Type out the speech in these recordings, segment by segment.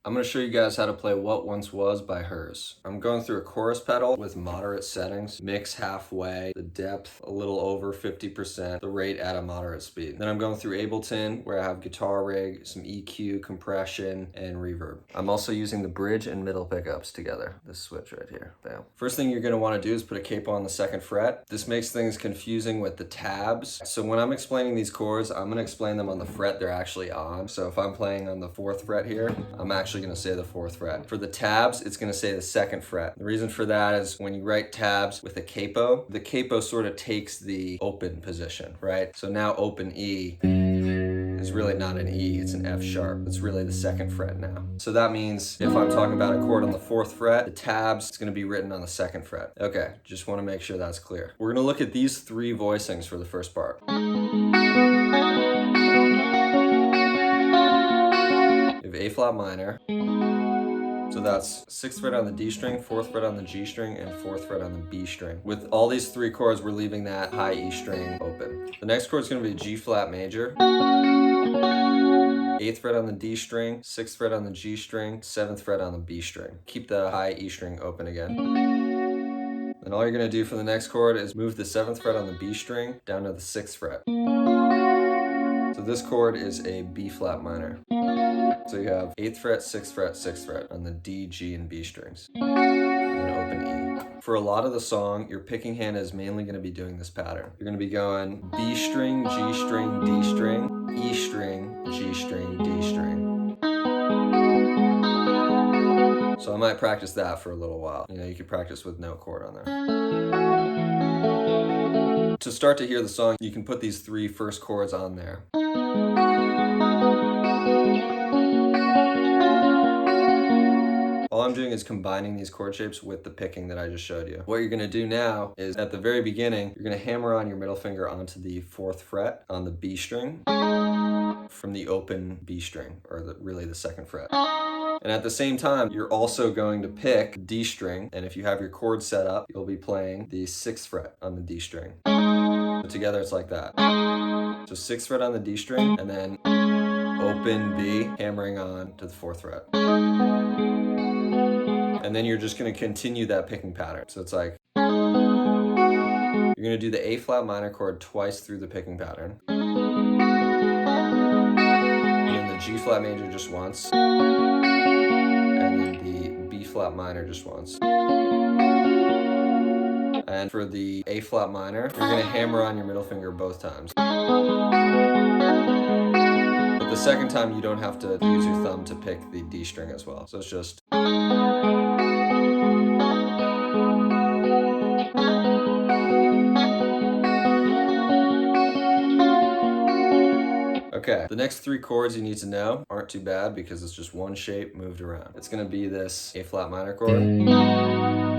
I'm going to show you guys how to play What Once Was by Hers. I'm going through a chorus pedal with moderate settings, mix halfway, the depth a little over 50%, the rate at a moderate speed. Then I'm going through Ableton where I have guitar rig, some EQ, compression, and reverb. I'm also using the bridge and middle pickups together, this switch right here. Bam. First thing you're going to want to do is put a capo on the 2nd fret. This makes things confusing with the tabs. So when I'm explaining these chords, I'm going to explain them on the fret they're actually on. So if I'm playing on the 4th fret here, I'm actually going to say the 4th fret. For the tabs, it's going to say the 2nd fret. The reason for that is when you write tabs with a capo, the capo sort of takes the open position, right? So now open E is really not an E, it's an F sharp. It's really the 2nd fret now. So that means if I'm talking about a chord on the 4th fret, the tabs, it's going to be written on the 2nd fret. Okay, just want to make sure that's clear. We're going to look at these 3 voicings for the first part. You have A flat minor. So that's 6th fret on the D string, 4th fret on the G string, and 4th fret on the B string. With all these 3 chords, we're leaving that high E string open. The next chord is going to be G flat major. 8th fret on the D string, 6th fret on the G string, 7th fret on the B string. Keep the high E string open again. Then all you're going to do for the next chord is move the 7th fret on the B string down to the 6th fret. So this chord is a B flat minor. So you have 8th fret, 6th fret, 6th fret on the D, G, and B strings. And then open E. For a lot of the song, your picking hand is mainly going to be doing this pattern. You're going to be going B string, G string, D string, E string, G string, D string. So I might practice that for a little while. You know, you could practice with no chord on there. To start to hear the song, you can put these 3 first chords on there. All I'm doing is combining these chord shapes with the picking that I just showed you. What you're going to do now is at the very beginning, you're going to hammer on your middle finger onto the 4th fret on the B string from the open B string, or really the 2nd fret. And at the same time, you're also going to pick D string, and if you have your chord set up, you'll be playing the 6th fret on the D string. So together it's like that. So 6th fret on the D string, and then open B, hammering on to the 4th fret. And then you're just going to continue that picking pattern. So it's like, you're going to do the A flat minor chord twice through the picking pattern. And then the G flat major just once. And then the B flat minor just once. And for the A flat minor, you're going to hammer on your middle finger both times. But the second time, you don't have to use your thumb to pick the D string as well. So it's just... Okay, the next 3 chords you need to know aren't too bad because it's just one shape moved around. It's going to be this A flat minor chord.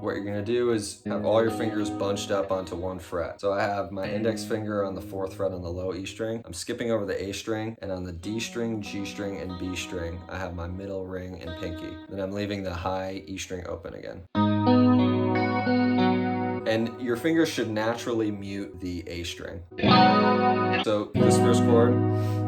What you're going to do is have all your fingers bunched up onto one fret. So I have my index finger on the 4th fret on the low E string. I'm skipping over the A string, and on the D string, G string, and B string, I have my middle ring and pinky. Then I'm leaving the high E string open again. And your fingers should naturally mute the A string. So this first chord,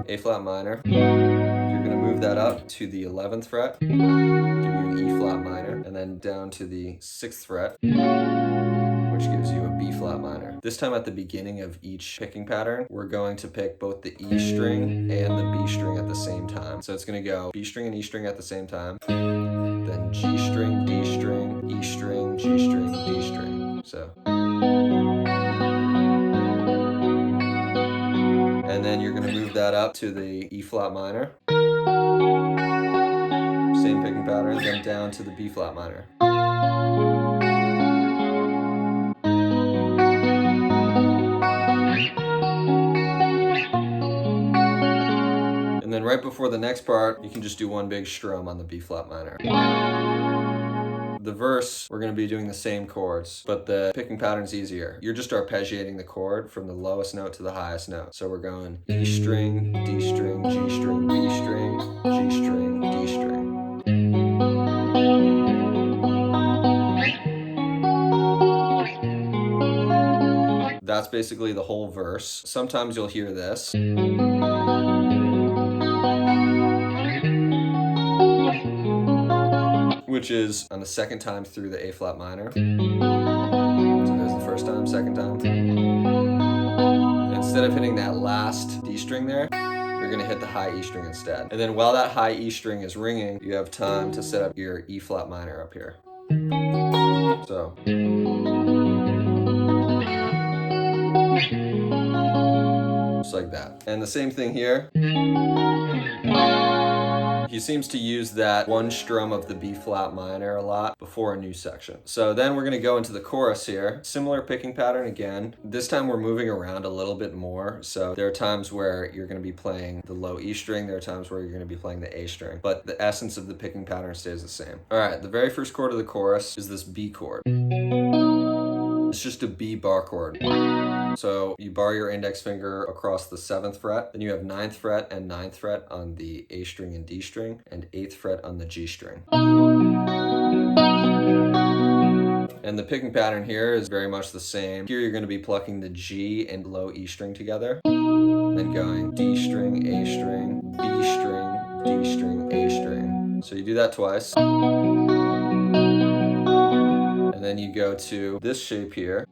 A flat minor, you're going to move that up to the 11th fret, give you an E flat minor, and then down to the 6th fret, which gives you a B flat minor. This time at the beginning of each picking pattern, we're going to pick both the E string and the B string at the same time. So it's going to go B string and E string at the same time, then G string, D string, E string, G string, D string. So. And then you're going to move that up to the E flat minor. Same picking pattern, then down to the B flat minor. And then right before the next part, you can just do one big strum on the B flat minor. The verse, we're going to be doing the same chords, but the picking pattern's easier. You're just arpeggiating the chord from the lowest note to the highest note. So we're going E string, D string, G string, B string, G string, D string. That's basically the whole verse. Sometimes you'll hear this. switches on the second time through the A flat minor. So there's the first time, second time. Instead of hitting that last D string there, you're gonna hit the high E string instead. And then while that high E string is ringing, you have time to set up your E flat minor up here. So. Just like that. And the same thing here. He seems to use that one strum of the B flat minor a lot before a new section. So then we're gonna go into the chorus here. Similar picking pattern again. This time we're moving around a little bit more. So there are times where you're gonna be playing the low E string. There are times where you're gonna be playing the A string. But the essence of the picking pattern stays the same. All right, the very first chord of the chorus is this B chord. It's just a B bar chord. So you bar your index finger across the 7th fret, then you have 9th fret and 9th fret on the A string and D string, and 8th fret on the G string. And the picking pattern here is very much the same. Here you're going to be plucking the G and low E string together, then going D string, A string, B string, D string, A string. So you do that twice. And then you go to this shape here,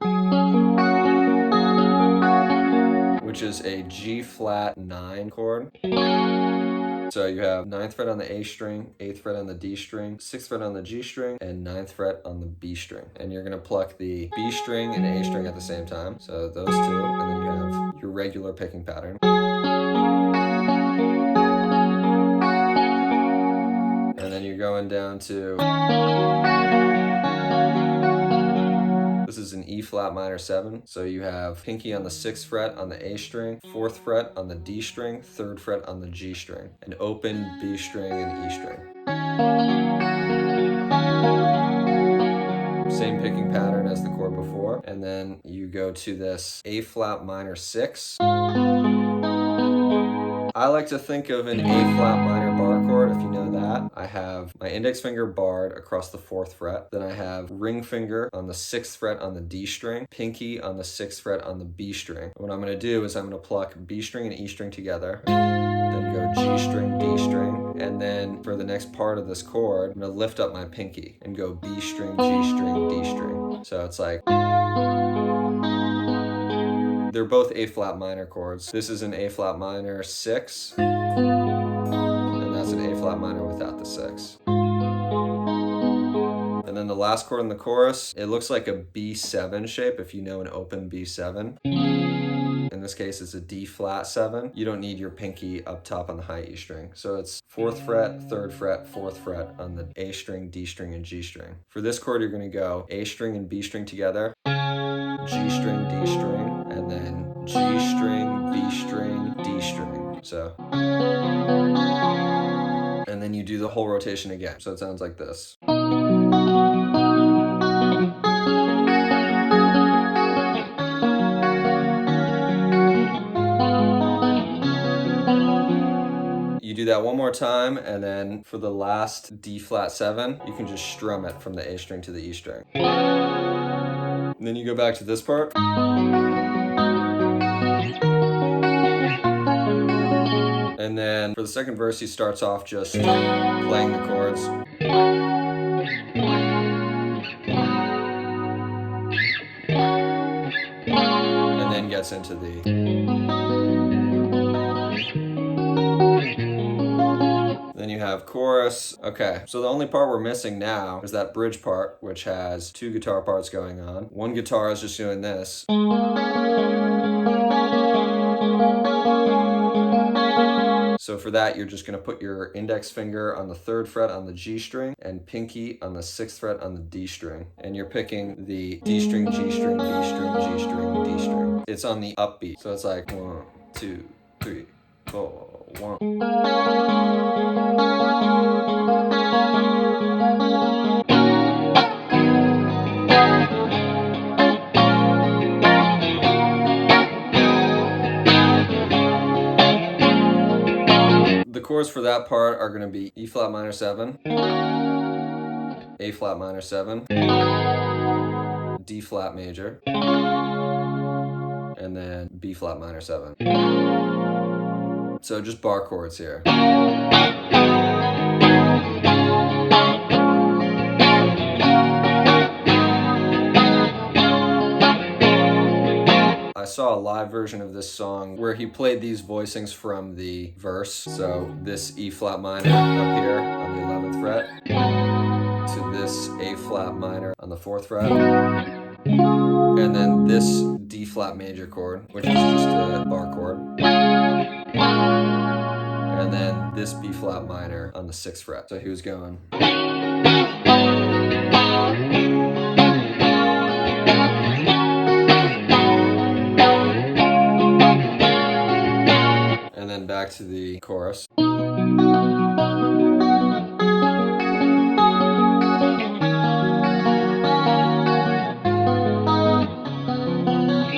which is a G flat 9 chord. So you have 9th fret on the A string, 8th fret on the D string, 6th fret on the G string, and 9th fret on the B string. And you're gonna pluck the B string and A string at the same time. So those two, and then you have your regular picking pattern. And then you're going down to, this is an E flat minor 7. So you have pinky on the 6th fret on the A string, 4th fret on the D string, 3rd fret on the G string, an open B string and E string. Same picking pattern as the chord before. And then you go to this A flat minor 6. I like to think of an A flat minor bar chord, if you know that. I have my index finger barred across the 4th fret. Then I have ring finger on the 6th fret on the D string, pinky on the 6th fret on the B string. What I'm gonna do is I'm gonna pluck B string and E string together, then go G string, D string, and then for the next part of this chord, I'm gonna lift up my pinky and go B string, G string, D string. So it's like, they're both A flat minor chords. This is an A flat minor 6, and that's an A flat minor without the 6. And then the last chord in the chorus, it looks like a B7 shape if you know an open B7. In this case, it's a D flat 7. You don't need your pinky up top on the high E string. So it's 4th fret, 3rd fret, 4th fret on the A string, D string, and G string. For this chord, you're gonna go A string and B string together, G string, D string, and then G string, B string, D string. So, and then you do the whole rotation again. So it sounds like this. You do that one more time, and then for the last D flat 7, you can just strum it from the A string to the E string. And then you go back to this part. And then for the second verse, he starts off just playing the chords. And then gets into the... Then you have chorus. Okay, so the only part we're missing now is that bridge part, which has 2 guitar parts going on. One guitar is just doing this. So for that, you're just gonna put your index finger on the 3rd fret on the G string and pinky on the 6th fret on the D string. And you're picking the D string, G string, B string, G string, D string. It's on the upbeat. So it's like 1, 2, 3, 4, 1. The chords for that part are going to be E flat minor 7, A flat minor 7, D flat major, and then B flat minor 7. So just bar chords here. saw a live version of this song where he played these voicings from the verse. So this E flat minor up here on the 11th fret to this A flat minor on the 4th fret, and then this D flat major chord, which is just a bar chord, and then this B flat minor on the 6th fret. So he was going. And then back to the chorus.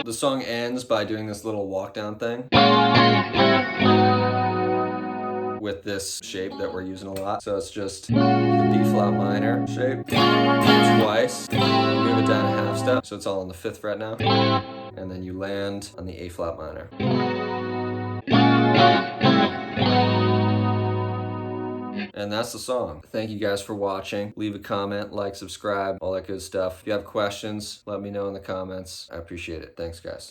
The song ends by doing this little walk down thing with this shape that we're using a lot. So it's just the B flat minor shape twice, move it down a half step, so it's all on the 5th fret now, and then you land on the A flat minor. And that's the song. Thank you guys for watching. Leave a comment, like, subscribe, all that good stuff. If you have questions, let me know in the comments. I appreciate it. Thanks, guys.